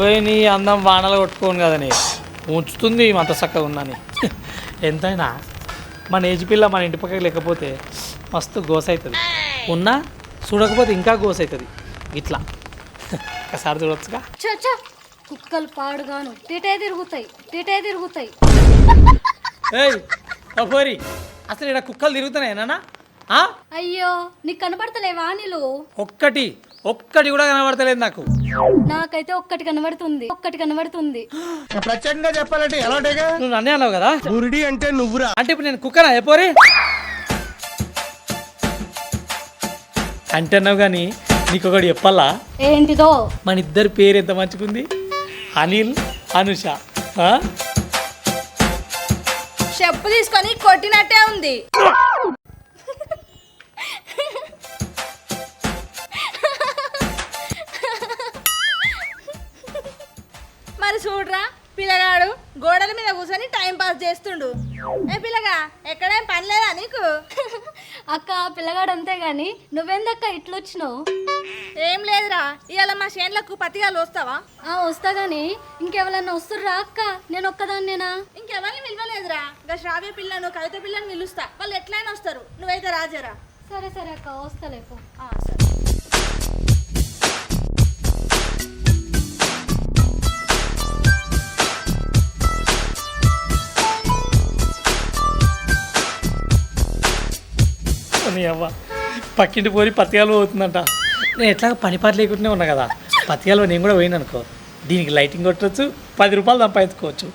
పోయి నీ అందం వానలు కొట్టుకోను కదని ఉంచుతుంది అంత చక్కగా ఉందని. ఎంతైనా మన ఏజ్ పిల్ల మన ఇంటి పక్కకి లేకపోతే మస్తు గోస అవుతుంది, ఉన్నా చూడకపోతే ఇంకా గోస అవుతుంది. ఇట్లా ఒకసారి చూడొచ్చుగా. చచ్చా కుక్కలు పాడుగాను టీటే తిరుగుతాయి. ఏయ్ పోరి, అసలు ఇక్కడ కుక్కలు తిరుగుతున్నాయేనా? అయ్యో నీకు కనబడతలేవా నీళ్ళు? ఒక్కటి కూడా కనబడతలేదు నాకు. నాకైతే ఒక్కటి కనబడుతుంది. ప్రత్యేకంగా చెప్పాలంటే ఎలాంటిగా నువ్వు నన్నే అన్నావు కదా బురిడి అంటే నువ్వురా. అంటే ఇప్పుడు నేను కుక్కనా పోరి అంటే అన్నావు కానీ నీకు ఒకటి చెప్పాలా? ఏంటిదో? మన ఇద్దరి పేరు ఎంత మంచిగుంది, అనిల్ అనుష. చెప్పు తీసుకొని కొట్టినట్టే ఉంది. మరి చూడరా పిల్లగాడు గోడల మీద కూర్చొని టైం పాస్ చేస్తుండు. ఏ పిల్లగా ఎక్కడేం పని లేదా నీకు? అక్క పిల్లగాడు అంతే గాని నువ్వెందక్క ఇట్లొచ్చినావు? ఏం లేదురా, ఇవాళ మా చేన్లకు పత్తిగాలు వస్తావా? వస్తా గాని ఇంకెవరన్నా వస్తుర్రా అక్క? నేను ఒక్కదాన్నేనా? ఇంకెవరిని పిలవలేదురా, ఇంకా శ్రావ్య పిల్లను కవిత పిల్లని పిలుస్తా, వాళ్ళు ఎట్లయినా వస్తారు, నువ్వైతే రాజరా. సరే అక్క వస్తలేపు. సరే. నీ అవ్వ పక్కింటి పోరి పత్తికాలు పోతుందంట. నేను ఎట్లా పని పాట లేకుండానే ఉన్నా కదా, పత్తికాలు నేను కూడా పోయిన అనుకో, దీనికి లైటింగ్ కొట్టవచ్చు, 10 రూపాయలు సంపాదించుకోవచ్చు.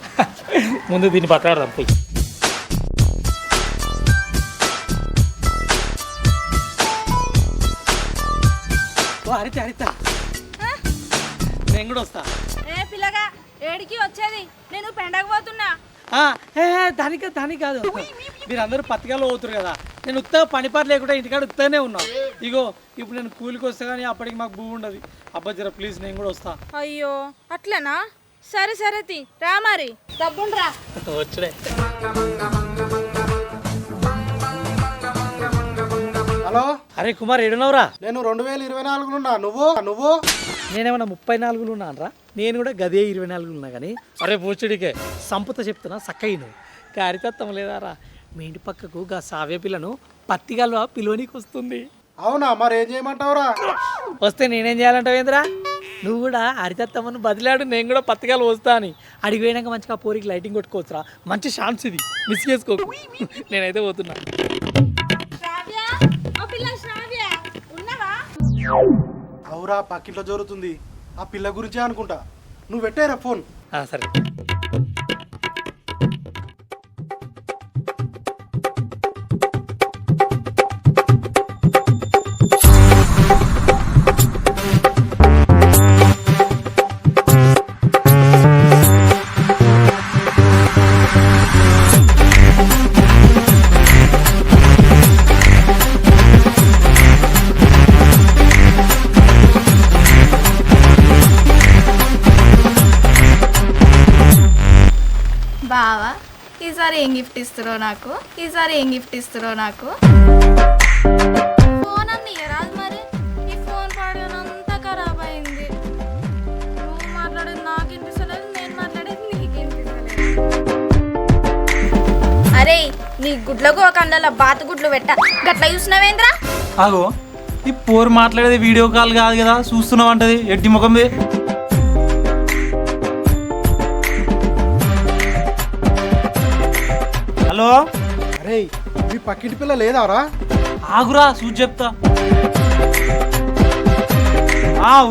ముందు దీన్ని పత్తికాడు పోయి. హరిత నేను కూడా వస్తా. ఏ పిల్లగా ఏడికి వచ్చేది? నేను పెండకపోతున్నా. దానికి కాదు, మీరు అందరూ పత్తికాలు పోతురు కదా, నేను ఉత్తగా పని పాట లేకుండా ఇంటికాడ ఉత్తగానే ఉన్నా. ఇగో ఇప్పుడు నేను కూలికి వస్తా కానీ అప్పటికి మాకు భూ ఉండదు. అబ్బా జర ప్లీజ్ నేను కూడా వస్తా. అయ్యో అట్లనా? సరే తి రా, మరి డబ్బుండ్రా. వచ్చే హలో, అరే కుమార్ ఏడున్నావురా? నేను 2024 నువ్వు నేనేమన్నా 34 ఉన్నానరా? నేను కూడా గదే 24 ఉన్నా కానీ. అరే పూచుడికే సంపుత చెప్తున్నా సక్కయ్యను కారితత్వం లేదారా? మీ ఇంటి పక్కకు గా సావ్య పిల్లను పత్తిగల్వ పిలువనికి వస్తుంది. అవునా? మరి ఏం చేయమంటావురా? వస్తే నేనేం చేయాలంటావు ఏంద్రా? నువ్వు కూడా హరితత్తమ్మను బదిలాడు, నేను కూడా పత్తికాలు వస్తా అని. అడిగి పోయినాక మంచిగా పోరికి లైటింగ్ కొట్టుకోవచ్చురా, మంచి ఛాన్స్ ఇది, మిస్ చేసుకోకు. నేనైతే పోతున్నా. అవురా, పక్కింట్లో జరుగుతుంది, ఆ పిల్ల గురించే అనుకుంటా. నువ్వు పెట్టేరా ఫోన్. సరే. బావా ఈసారి ఏం గిఫ్ట్ ఇస్తున్నావు నాకు? ఫోన్ అన్ని ఇయరాదు మరి. ఈ ఫోన్ పాడనంతా ఖరాబ్ అయింది. నువ్వు మాట్లాడేది నాకు వినిపిస్తలేదు, నేను మాట్లాడేది నీకు వినిపిస్తలేదు. అరే నీ గుడ్లకు ఒక అందులో బాతు గుడ్లు పెట్ట గట్లా చూసినావేంద్రా? ఆగో, ఈ పోరు మాట్లాడేది వీడియో కాల్ కాదు కదా, చూస్తున్నావు అంటది ఎడ్డి ముఖం. హలో, అరే మీ పక్కింటి పిల్ల లేదారా? ఆగురా చూసి చెప్తా.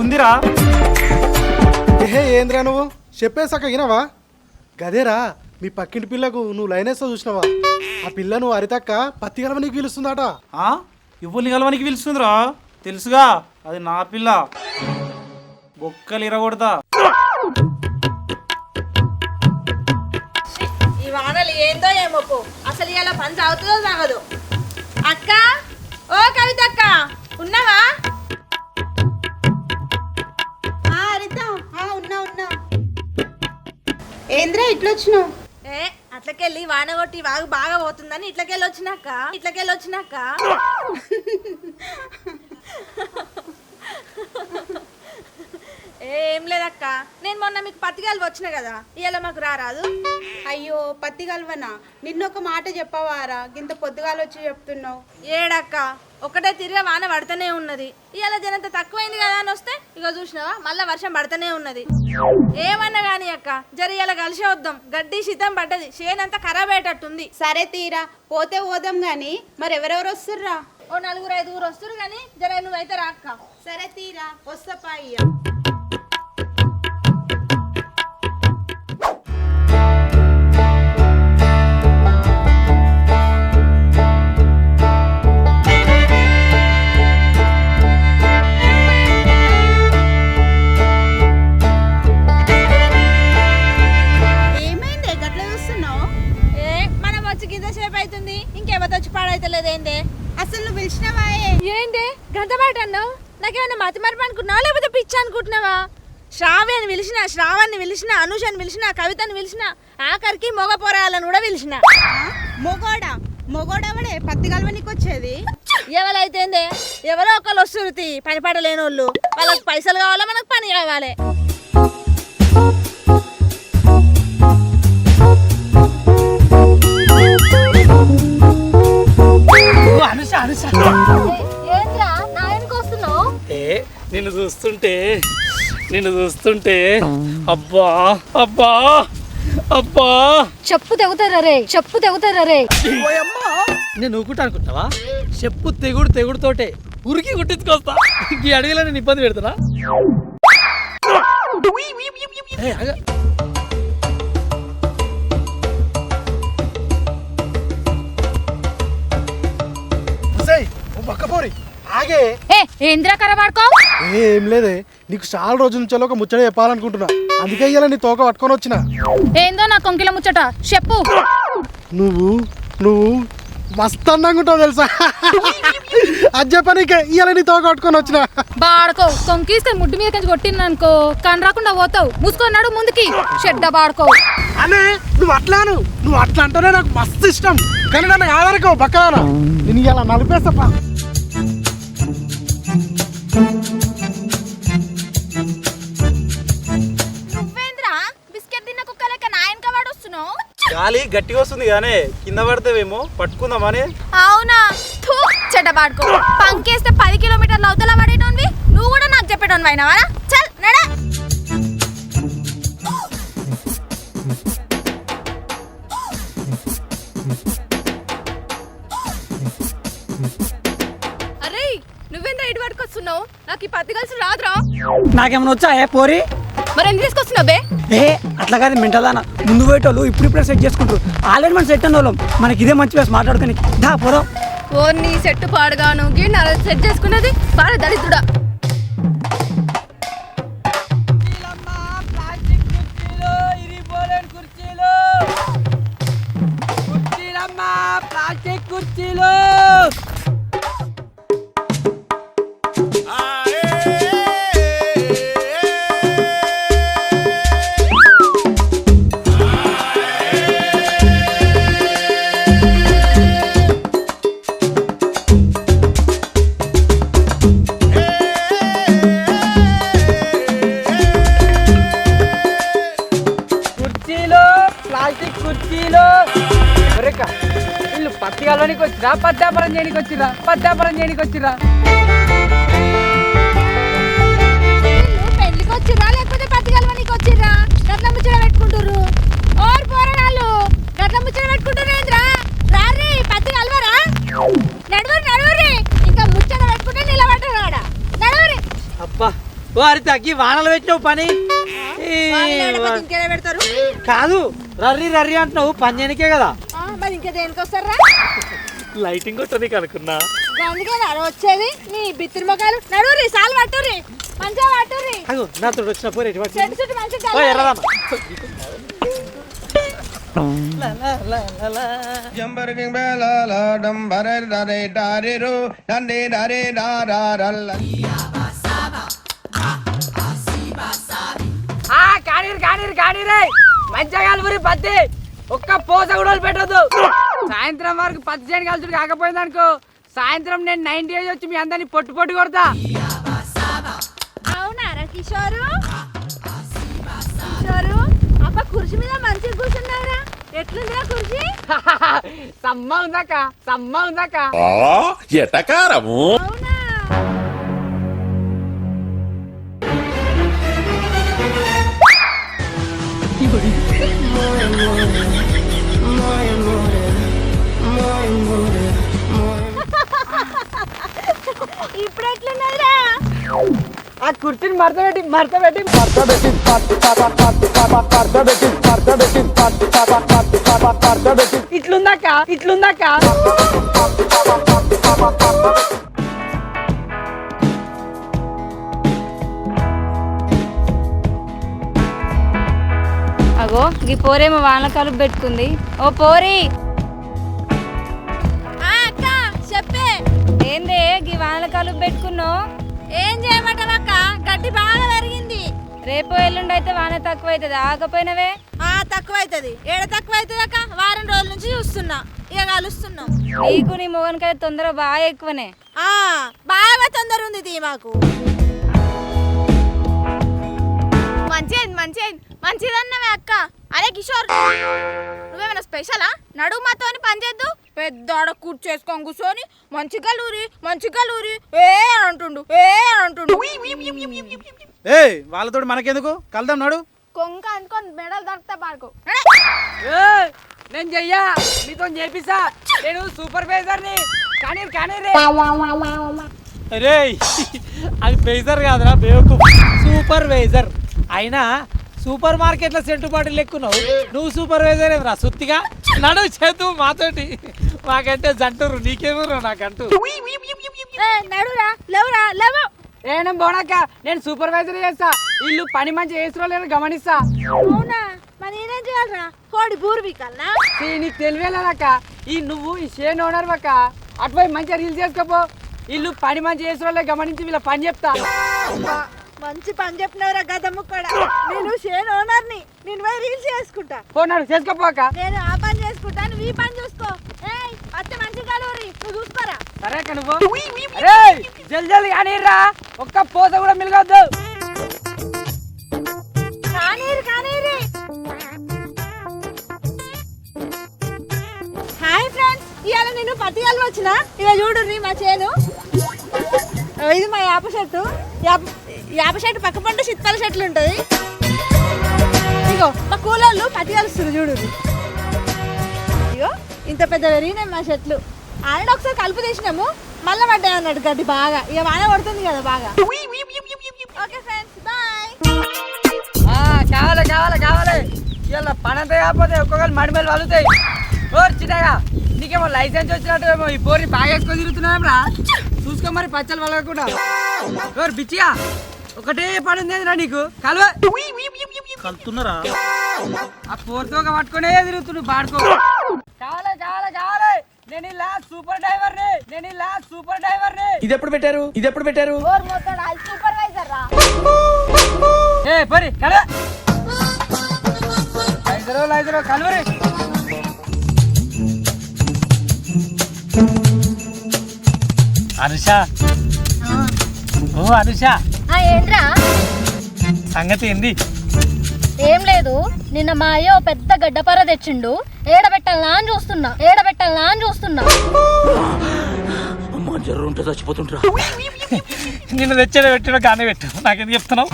ఉందిరా. ఏహే ఏంద్రా నువ్వు చెప్పేసాక వినవా? గదేరా మీ పక్కింటి పిల్లకు నువ్వు లైనేస్తో చూసినావా? ఆ పిల్ల నువ్వు హరితక్క పత్తి కలవనికి పిలుస్తుందట. ఇవ్వని కలవనికి పిలుస్తుందిరా, తెలుసుగా అది నా పిల్ల. బొక్కలు ఇరగొడతా. ఈ వానలు ఏందో ఏమో పో, అసలు ఇలా పని సాగుతుందో సాగదు. అక్క, ఓ కవిత అక్క, ఉన్నావా? ఉన్నా. ఏంద్రా ఇట్లొచ్చినావు? అట్లకెళ్ళి వాన కొట్టి వాగు బాగా పోతుందని ఇట్లకెళ్ళి వచ్చినాక ఏం లేదక్క, నేను మొన్న మీకు పత్తికాయలు వచ్చిన కదా, ఇవాళ మాకు రారాదు. అయ్యో పత్తి కలవనా, నిన్నొక మాట చెప్పవారా, ఇంత పొద్దుగాలు వచ్చి చెప్తున్నావు. ఏడక్క, ఒకటే తిరిగి వాన పడుతూనే ఉన్నది. ఇవాళ జనంత తక్కువైంది కదా అని వస్తే ఇక చూసినావా మళ్ళా వర్షం పడుతూనే ఉన్నది. ఏమన్నా కానీ అక్క, ఇవాళ కలిసి వద్దాం, గడ్డి శీతం పడ్డది, చేనంతా ఖరాబ్ అయ్యేటట్టుంది. సరే తీరా, పోతే పోదాం గాని మరి ఎవరెవరు వస్తుర్రా? ఓ 4-5 వస్తురు కానీ నువ్వైతే రా అక్క. సరే తీరా, వస్తా పాయ్యా. ఏమైంది గట్ల చూస్తున్నావు? ఏ మనం వచ్చి గింత సేపు అవుతుంది, ఇంకెవరు వచ్చి పాడైతలేదేందే? అసలు నువ్వు పిలిచినవాయే? ఏంటి గంట పాట అన్నావు? నాకేమైనా మతి మరపు అనుకుంటున్నావా లేకపోతే పిచ్చి అనుకుంటున్నావా? శ్రావ్యాన్ని పిలిచిన, శ్రావాన్ని పిలిచిన, అనుషని పిలిచిన, కవితని పిలిచిన, ఆఖరికి మొగ పోరాయాలని కూడా పిలిచిన. మొగోడా? మొగోడవడే పత్తి కలవనికి వచ్చేది? ఎవరైతే ఎవరో ఒకళ్ళు వస్తురుతి పని పాట లేని వాళ్ళు, వాళ్ళకి పైసలు కావాలా, మనకు పని కావాలి. అనుష అనుష ఏంద్రా నా వెనక వస్తున్నావు? నిన్ను చూస్తుంటే అబ్బా అబ్బా అబ్బా చెప్పు తెగుతారా రే. నేను నవ్వుకుంటా అనుకుంటావా? చెప్పు తెగుడుతోటే ఉరికి గుట్టించుకొస్తా. ఈ అడవిలో నేను ఇబ్బంది పెడతానా? పక్కపోరి ఆగే. ఏంద్రా కరవాడుకో? ఏం లేదే, నీకు చాలా రోజుల నుంచి ఒక ముచ్చట చెప్పాలనుకుంటున్నా, అందుకే ఇలా నీ తోక పట్టుకొని వచ్చిన. ఏందో నా కొంకిల ముచ్చట చెప్పు. నువ్వు నువ్వు మస్తు అందంగా ఉంటావు తెలుసా. అది చెప్పనీకే ఇలా నీ తోక పట్టుకొని వచ్చిన. బాడుకో కొంకిస్తే ముడ్డు మీద కంచి కొట్టిందనుకో కన్ను రాకుండా పోతావు. మూసుకున్నాడు ముందుకి చెడ్డ బాడుకో. అనే నువ్వు అట్లా అంటేనే నాకు మస్తు ఇష్టం, కానీ నన్ను ఆధారకో పక్కన నేను ఇలా నలిపేస్తా. నువ్వేంద్రా బిస్కెట్ తిన్న కుక్క లెక్క నా వెనక వాడు వస్తున్నావు? గాలి గట్టిగా వస్తుంది కానీ కింద పడితేవేమో పట్టుకుందామని. అవునా? చెడ్డ బాడుకో, పంకేస్తే 10 కిలోమీటర్లు అవతల పడేటోన్వి, నువ్వు కూడా నాకు చెప్పేటోన్వి అయినావా? చల్ నడా. అరే నువ్వేంద్రా ఇటు పట్టుకు వస్తున్నావు? నాకు ఈ పత్తి కలిసి రాదురా. నాకేమైనా వచ్చా పోరి? మరి ఎందుకు తీసుకొస్తున్నావు బే? అట్లా కాదు మెంటదానా, ముందు పోయేటోళ్ళు ఇప్పుడిప్పుడే సెట్ చేసుకుంటారు. ఆల్రెడీ మనం సెట్ అయిన వాళ్ళం, మనకి ఇదే మంచి ప్లేస్ మాట్లాడుకొని దా పోదాం. ఓ నీ సెట్ పాడుగాను గిన్నె సెట్ చేసుకున్నది బాగా దళితుడా. ప్లాస్టిక్ కుర్చీలు వీళ్ళు పత్తి కలవడానికి వచ్చిరా, పత్తాపరం చేయడానికి వచ్చిరా? పెళ్లికి వచ్చిర్రా లేకపోతే పత్తి కలవనికి వచ్చిర్రా? గట్ల ముచ్చట పెట్టుకుంటుర్రు. ఓర్ పోరగాళ్ళు గట్ల ముచ్చట పెట్టుకుంటుర్రేంద్రా? రారీ పత్తి కలవరా? నడువురి ఇంకా ముచ్చట పెట్టుకుంటే నిలబడ్డారు ఆడ. నడువురి. అబ్బా వారి తగ్గి వానలు పెట్టినావు పని ఇంకేదే పెడతారు కాదు. రర్రీ అంటున్నావు, పని చేయనికే కదా. మరి ఇంకా దేనికి వస్తారా? లైటింగ్ కొట్టడానికి అనుకున్నా. అందుకే వచ్చేది నీ బిత్తిరి మొక్కలు. నడువురి సాలు పట్టుర్రి, మంచిగా పట్టుర్రి. నాతో వచ్చిన పోరే చెట్టు చుట్టూ మంచిగా కానీరే మంచిగా కలుపురి పత్తి, ఒక్క పోస కూడా పెట్టద్దు. సాయంత్రం వరకు పత్తి చేయని కలుసుడు కాకపోయింది అనుకో, సాయంత్రం నేను 90 వచ్చి మీ అందరినీ పొట్టు కొడతా. అవునారా కిషోరు? కుర్చీ మీద మంచిగా కూర్చున్నారా? ఎట్లుందిరా కుర్చీ? సమ్మ ఉందాక ఎటకారము అవునా? ఇప్పుడు ఎట్లున్నదిరా? ఆ కుర్చీని మడత పెట్టి ఇట్లుందాక అగో ఈ పోరేమో వానల కలుపు పెట్టుకుంది. ఓ పోరి, ఆ అక్క చెప్పే. ఏందే గీ వానల కలుపు పెట్టుకున్నావు? ఏం చేయమంటావక్క? గడ్డి బాగా పెరిగింది. రేపు ఎల్లుండి అయితే వాన తక్కువ అవుతుంది, ఆగపోయినవే. తక్కువ అవుతుంది. ఏడ తక్కువ అవుతుంది అక్క? వారం రోజుల నుంచి చూస్తున్నా, ఇక కలుస్తున్నాం. నీకు నీ మొగనికైతే తొందర బాగా ఎక్కువనే. బాగా తొందర ఉంది తీ మాకు. మంచిదన్నవే అక్క. అరే కిషోర్, నువ్వేమైనా స్పెషలా? నడువు మాతోని పని చేద్దు. పెద్ద ఆడ కూర్చేసుకొని కూర్చొని మంచిగా లూరి ఏ అంటుండు. వాళ్ళతో మనకెందుకు, కలుదాం నాడు. కొంక అనుకొని మెడలు దొరుకుతా పాడుకో. నేను చెయ్యా, నీతో చేపిస్తా. నేను సూపర్వైజర్ని. కానీ రే అరే అది పేజర్ కాదురా బేవకు, సూపర్వైజర్. అయినా సూపర్ మార్కెట్లో సెంటు బాటిల్ ఎక్కున్నావు, నువ్వు సూపర్వైజర్ ఏమరా సుత్తిగా? నడువు చేద్దు మాతోటి, మాకంటే జంటురు, నీకేమో నాకంటూ. నడురా, లేవు. నేను బోనక్క, నేను సూపర్వైజర్ చేస్తా. ఇల్లు పని మంచి చేస్తున్నా లేదో గమనిస్తా. అవునా? మరి నేనేం చేయాలరా? కోడి బూర్బికల్నా? నీకు తెలివేలేదక్క, నువ్వు ఈ షేన్ ఓనర్ అక్క. అటువైపు మంచిగా రీల్ చేసుకోపో. ఇల్లు పని మంచి చేస్తున్నా గమనించి వీళ్ళ పని చెప్తా. మంచి పని చెప్పినవరా గదమ్ము కూడా. నేను షేన్ ఓనర్ని, నేను పోయి రీల్స్ చేసుకుంటా. పోనాడు చేసుకోపోక. నేను ఆ పని చేసుకుంటా, నువ్వు ఈ పని చూసుకో. పత్తి మంచిగా కలవరి, నువ్వు చూసుకోరా. సరే అక్క, నువ్వు అరే జల్ది కానీ రా, ఒక్క పోత కూడా మిలగొద్దు. కానీరి. హాయ్ ఫ్రెండ్స్, ఇవాళ నేను పత్తి కలవ వచ్చిన. ఇక చూడుర్రి మా చేను. ఇది మా యాప చెట్టు. యాప చెట్టు పక్క పంట చిత్పాల చెట్లు ఉంటుంది. ఇగో మా కూలోళ్ళు పత్తి కలుస్తారు చూడుర్రి. ఇగో ఇంత పెద్ద పెరిగినాయి మా చెట్లు. ఆయన ఒకసారి కలుపు తీసినాము, మళ్ళీ పడ్డాయి అన్నట్టు గడ్డి బాగా. ఇక వాన పడుతుంది కదా బాగా. Okay friends, bye. కావాలి ఇలా పని అంతా కాకపోతే ఒక్కొక్కరు మడిమేలు వలుతాయి. చిన్నగా నీకేమో లైసెన్స్ వచ్చినట్టు ఈ పోరి బాగా ఎక్కువ తిరుగుతున్నాం రా. చూసుకో మరి పచ్చలు వలగకుండా. బిచ్చిగా ఒకటే పని ఉంది రా నీకు. కలుతున్నారా? ఆ పోరుతో పట్టుకునే తిరుగుతుడు బాడుకో. కావాలి నేను ఇలా సూపర్ డ్రైవర్ని. ఇది ఎప్పుడు పెట్టారు? సూపర్వైజర్ రా. పరి కలవ లైజరో కలవరి. అనుష, ఓ అనుష, ఏంట్రా? సంగతి ఏంది? ఏం లేదు, నిన్న మా అయ్యో పెద్ద గడ్డపార తెచ్చిండు. ఏడబెట్టాలా అని చూస్తున్నా. అమ్మ జర్రు ఉంటే చచ్చిపోతుంటరా. నిన్ను తెచ్చేది పెట్టినా కానీ పెట్టు, నాకెందుకు చెప్తున్నావు?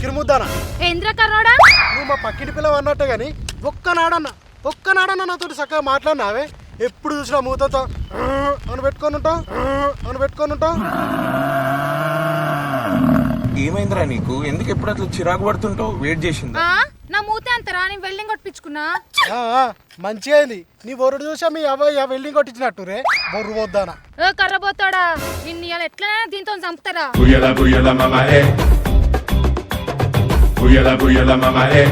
కిరుముద్దానా, ఏంద్ర కర్రోడా? నువ్వు మా పక్కింటి పిల్లవు అన్నట్టే కానీ ఒక్కనాడన్నా నాతోటి చక్కగా మాట్లాడినావే. ఎప్పుడు చూసినా మూతతో అని పెట్టుకొని ఉంటావు. ఏమైందిరా నీకు? ఎందుకు ఎప్పుడు అట్లా చిరాకు పడుతుంటావు? వెయిట్ చేసిందా? నా మూతే అంతరా, నేను వెల్డింగ్ కొట్టించుకున్నా. మంచిగా అయింది. నీ బొరుడు చూసా మీ అబ్బాయి వెల్డింగ్ కొట్టించినట్టు రే. బొర్రు పోద్దానా? కర్రబోతాడా, నిన్ను ఇవాళ ఎట్లనే దీంతో చంపుతారా? Buyala mama hey. Buyala mama hey.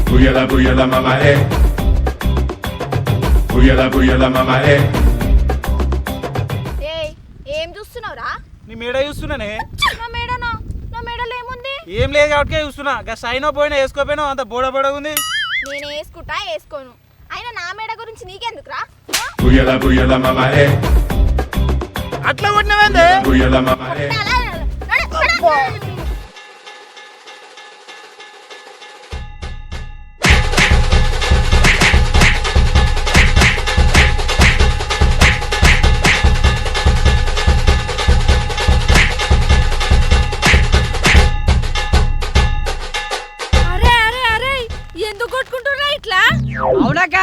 Buyala mama hey. Buyala mama hey. ఏం చూస్తున్నావురా? నీ మేడ చూస్తున్నానే. మా ఏం లేదు కాబట్టి చూస్తున్నా సైనో పోయినా వేసుకోపోయినా అంత బోడ బోడ ఉంది. నేను వేసుకుంటా వేసుకోను, అయినా నా మేడ గురించి నీకెందుకురా? అట్లా కొట్టినవేంది? అరే అరే అరే ఎందుకు కొట్టుకుంటున్నా ఇట్లా? అవునాక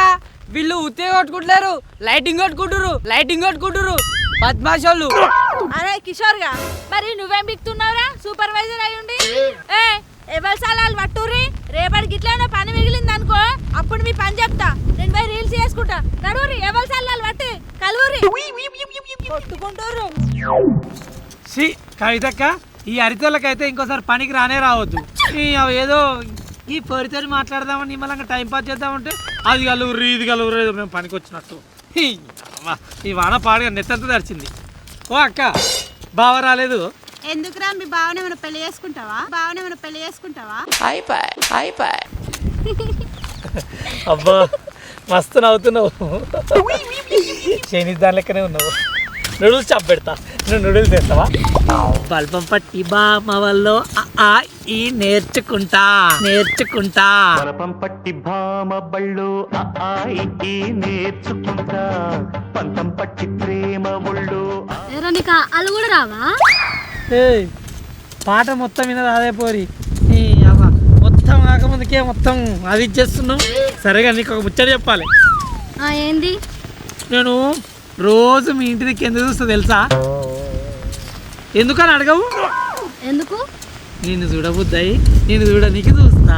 వీళ్ళు ఉత్తే కొట్టుకుంటున్నారు, లైటింగ్ కొట్టుకుంటారు బద్మాషోళ్ళు. అరే కిషోర్ గా, మరి నువ్వేం బిక్తున్నావురా సూపర్వైజర్ అయి ఉండి? ఎవరి సాలాలు పట్టుర్రి, రేపటికి ఇట్లా పని మిగిలింది అనుకో అప్పుడు మీ పని చెప్తా. నేను పోయి రీల్స్ చేసుకుంటా. నడువురి, ఎవరి సాలాలు పట్టి కలువురి కొట్టుకుంటారు. కవితక్క, ఈ హరితలకైతే ఇంకోసారి పనికి రానే రావద్దు. ఏదో ఈ పొరితో మాట్లాడదామని నిమ్మలంగా టైం పాస్ చేద్దామంటే అది కలుగురు ఇది కలుగురు ఏదో మేము పనికి వచ్చినట్టు. ఈ వాన పాడుగా నెత్తంతా తడిచింది. ఓ అక్క, బావ రాలేదు? ఎందుకురా మీ బావనే ఏమైనా పెళ్లి చేసుకుంటావా? అబ్బా మస్తు నవ్వుతున్నావు. చైనీస్ దాని లెక్కనే ఉన్నావు. నూడిల్స్ చాప్ పెడతా, నువ్వు నూడిల్స్ తెస్తావా? బల్బం పట్టి బామ వల్ల ఈ నేర్చుకుంటా బల్బం పట్టి బామ బళ్ళు ఈ నేర్చుకుంటా, పంతం పట్టి ప్రేమ ఒళ్ళు. ఏరా నీకు అలు కూడా రావా? పాట మొత్తం వినదు అదే పోరి. మొత్తం కాకముందుకే మొత్తం అది ఇచ్చేస్తున్నావు. సరేగా నీకు ఒక ముచ్చట చెప్పాలి. ఏంది? నేను రోజు మీ ఇంటి దగ్గర ఎందుకు చూస్తా తెలుసా? ఎందుకని అడగవు? ఎందుకు? నిన్ను చూడబుద్దాయి, నేను చూడనీకి చూస్తా.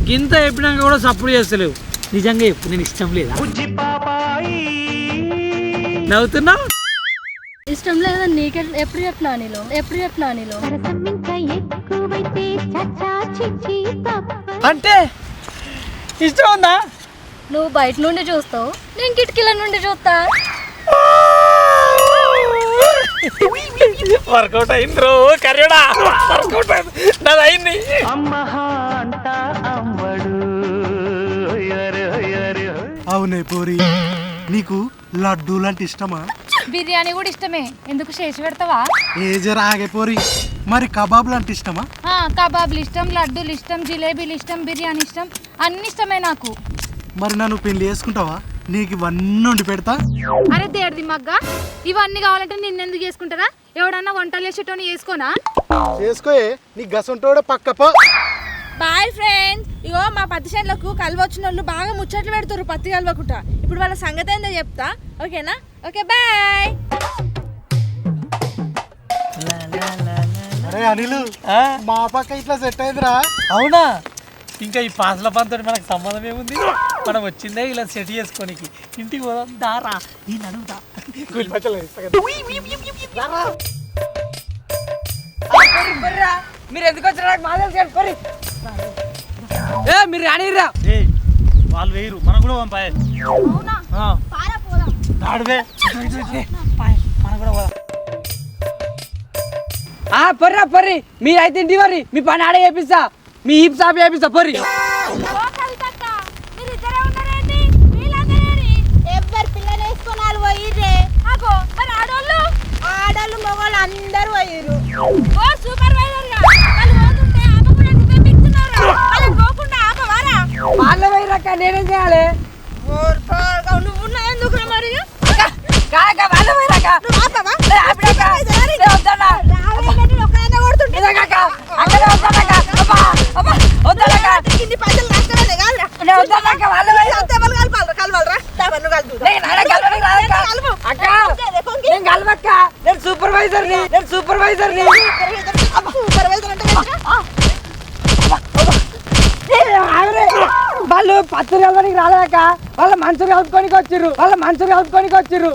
గింత చెప్పినాక కూడా సపోర్ట్ చేస్తలేవు. నిజంగా చెప్పు, నేను ఇష్టం లేదా? నవ్వుతున్నావు? ఇష్టం లేదా నీకే? ఎప్పుడు చెప్పినా నీలో అంటే ఇష్టం ఉందా? నువ్వు బయట నుండి చూస్తావు, నేను కిటికీల నుండి చూస్తా. వర్కౌట్ అయింది రో కర్యడా, వర్కౌట్ అయింది, నాది అయింది. అవునే పోరి, నీకు లడ్డూలు అంటే ఇష్టమా? బిర్యానీ కూడా ఇష్టమే, ఎందుకు చేసి పెడతావా? ఏజర్ ఆగే పోరి, మరి కబాబులు అంటే ఇష్టమా? కబాబ్లు ఇష్టం, లడ్డూలు ఇష్టం, జిలేబీలు ఇష్టం, బిర్యానీ ఇష్టం, అన్ని ఇష్టమే నాకు. మరి నన్ను పెళ్లి చేసుకుంటావా? నీకు ఇవన్నీ వండి పెడతా. అరే దేడిది మగ్గా, ఇవన్నీ కావాలంటే నిన్నెందుకు చేసుకుంటారా? ఎవడన్నా వంటలు చేసేటోని చేసుకోనా? చేసుకోయే, నీ గసంటోడే పక్కపో. బాయ్ ఫ్రెండ్స్, ఇగో మా పత్తి చేనులకు కలవచ్చిన వాళ్ళు బాగా ముచ్చట్లు పెడుతున్నారు పత్తి కలవకుండా. ఇప్పుడు వాళ్ళ సంగతి ఏందో చెప్తా, ఓకేనా? Okay bye. అరే అనిలు, మా పక్క ఇట్లా సెట్ అయిందిరా. అవునా? ఇంకా ఈ పాసల పంతో మనకు సంబంధం ఏముంది? మనం వచ్చిందే ఇలా సెట్ చేసుకోనికి. ఇంటికి పోదాం దారా, ఈ నడుగుతా మీరు ఎందుకు వచ్చారు నాకు మాదే చెప్పరి. మీరు రానిరా, వాళ్ళు వేయరు, మనం కూడా పంపాయి. నాడువే మనం కూడా పోదాం. పొర్రి మీరైతే ఇంటి వర్రి, మీ పని ఆడే చేపిస్తా, మీ హిప్ సాప్ చేపిస్తా పొర్రి. ఎవరు పిల్లలు వేసుకొని వాళ్ళు పోయిర్రే. మరి ఆడోళ్ళు ఆడోళ్ళు మగవాళ్ళు అందరూ పోయిర్రు. సూపర్వైజర్ గా వాళ్ళు పోతుంటే ఆపకుండా నువ్వే బిక్తున్నావురా. వాళ్ళు పోకుండా ఆపవారా? వాళ్ళ పోయిరాక నేనేం చేయాలి? నువ్వు ఎందుకు మరి? కాక వాళ్ళ పోయిరాక నువ్వు ఆపవా? ఇన్ని పైసలు కష్టమే కాదురా. నేను సూపర్వైజర్ వాళ్ళు పత్తులు కలవడానికి రాలేక వాళ్ళ మనసు కలుపుకోనికి వచ్చిర్రు.